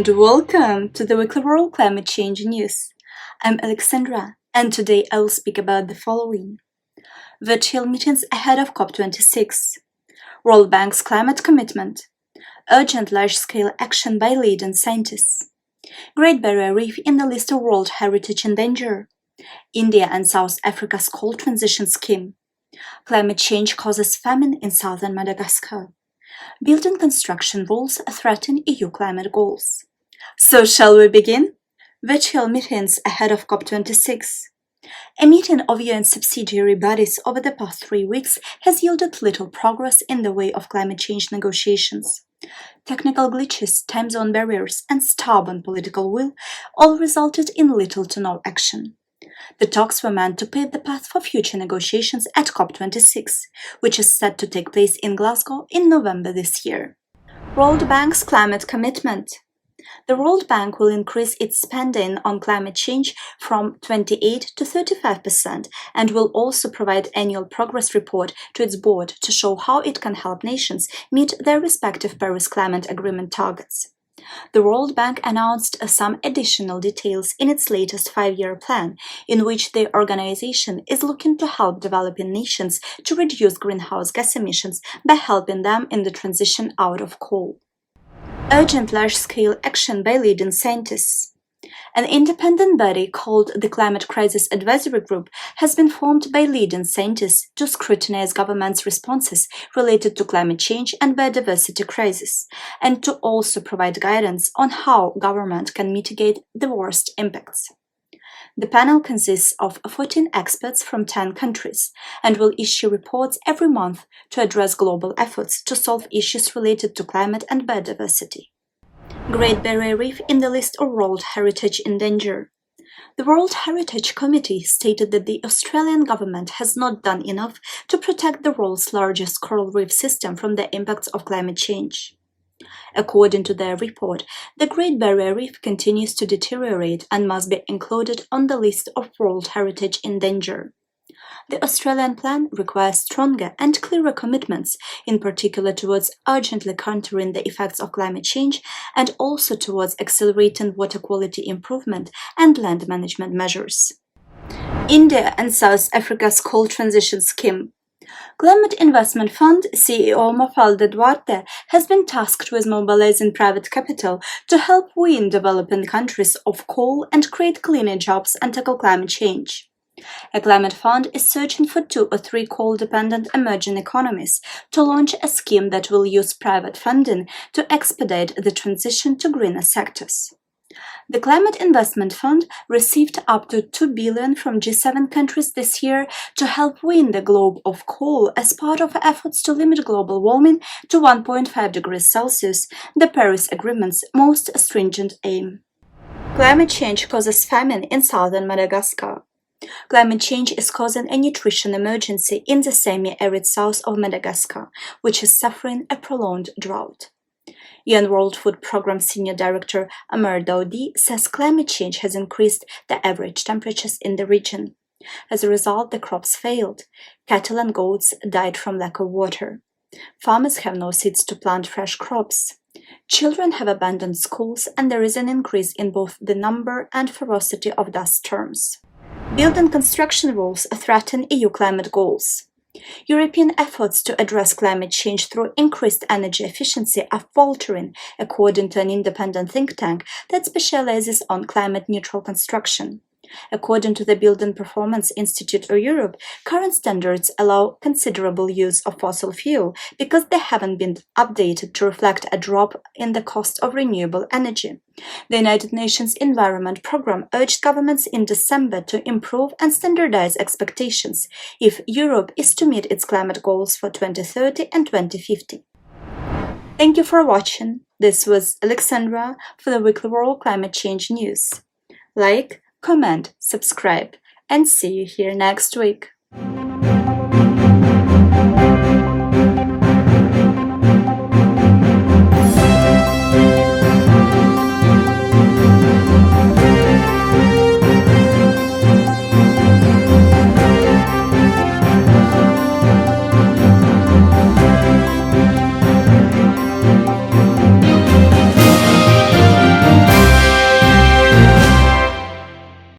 and welcome to the weekly World Climate Change News. I'm Alexandra, and today I will speak about the following. Virtual meetings ahead of COP26, World Bank's climate commitment, urgent large-scale action by leading scientists, Great Barrier Reef in the list of World Heritage in danger, India and South Africa's coal transition scheme, climate change causes famine in southern Madagascar, building construction rules threaten EU climate goals. So shall we begin? Virtual meetings ahead of COP26. A meeting of UN subsidiary bodies over the past 3 weeks has yielded little progress in the way of climate change negotiations. Technical glitches, time zone barriers, and stubborn political will all resulted in little to no action. The talks were meant to pave the path for future negotiations at COP26, which is set to take place in Glasgow in November this year. World Bank's climate commitment. The World Bank will increase its spending on climate change from 28 to 35% and will also provide annual progress report to its board to show how it can help nations meet their respective Paris Climate Agreement targets. The World Bank announced some additional details in its latest 5-year plan, in which the organization is looking to help developing nations to reduce greenhouse gas emissions by helping them in the transition out of coal. Urgent large-scale action by leading scientists. An independent body called the Climate Crisis Advisory Group has been formed by leading scientists to scrutinize governments' responses related to climate change and biodiversity crisis, and to also provide guidance on how government can mitigate the worst impacts. The panel consists of 14 experts from 10 countries and will issue reports every month to address global efforts to solve issues related to climate and biodiversity. Great Barrier Reef in the list of World Heritage in danger. The World Heritage Committee stated that the Australian government has not done enough to protect the world's largest coral reef system from the impacts of climate change. According to their report, the Great Barrier Reef continues to deteriorate and must be included on the list of World Heritage in danger. The Australian plan requires stronger and clearer commitments, in particular towards urgently countering the effects of climate change and also towards accelerating water quality improvement and land management measures. India and South Africa's coal transition scheme. Climate Investment Fund CEO Mafalda Duarte has been tasked with mobilizing private capital to help wean developing countries off coal and create cleaner jobs and tackle climate change. A climate fund is searching for 2 or 3 coal-dependent emerging economies to launch a scheme that will use private funding to expedite the transition to greener sectors. The Climate Investment Fund received up to $2 billion from G7 countries this year to help wean the globe off coal as part of efforts to limit global warming to 1.5 degrees Celsius, the Paris Agreement's most stringent aim. Climate change causes famine in southern Madagascar. Climate change is causing a nutrition emergency in the semi-arid south of Madagascar, which is suffering a prolonged drought. UN World Food Programme Senior Director Amar Daoudi says climate change has increased the average temperatures in the region. As a result, the crops failed. Cattle and goats died from lack of water. Farmers have no seeds to plant fresh crops. Children have abandoned schools, and there is an increase in both the number and ferocity of dust storms. Building construction rules threaten EU climate goals. European efforts to address climate change through increased energy efficiency are faltering, according to an independent think tank that specializes on climate-neutral construction. According to the Building Performance Institute of Europe, current standards allow considerable use of fossil fuel because they haven't been updated to reflect a drop in the cost of renewable energy. The United Nations Environment Programme urged governments in December to improve and standardize expectations if Europe is to meet its climate goals for 2030 and 2050. Thank you for watching. This was Alexandra for the Weekly World Climate Change News. Like, comment, subscribe, and see you here next week.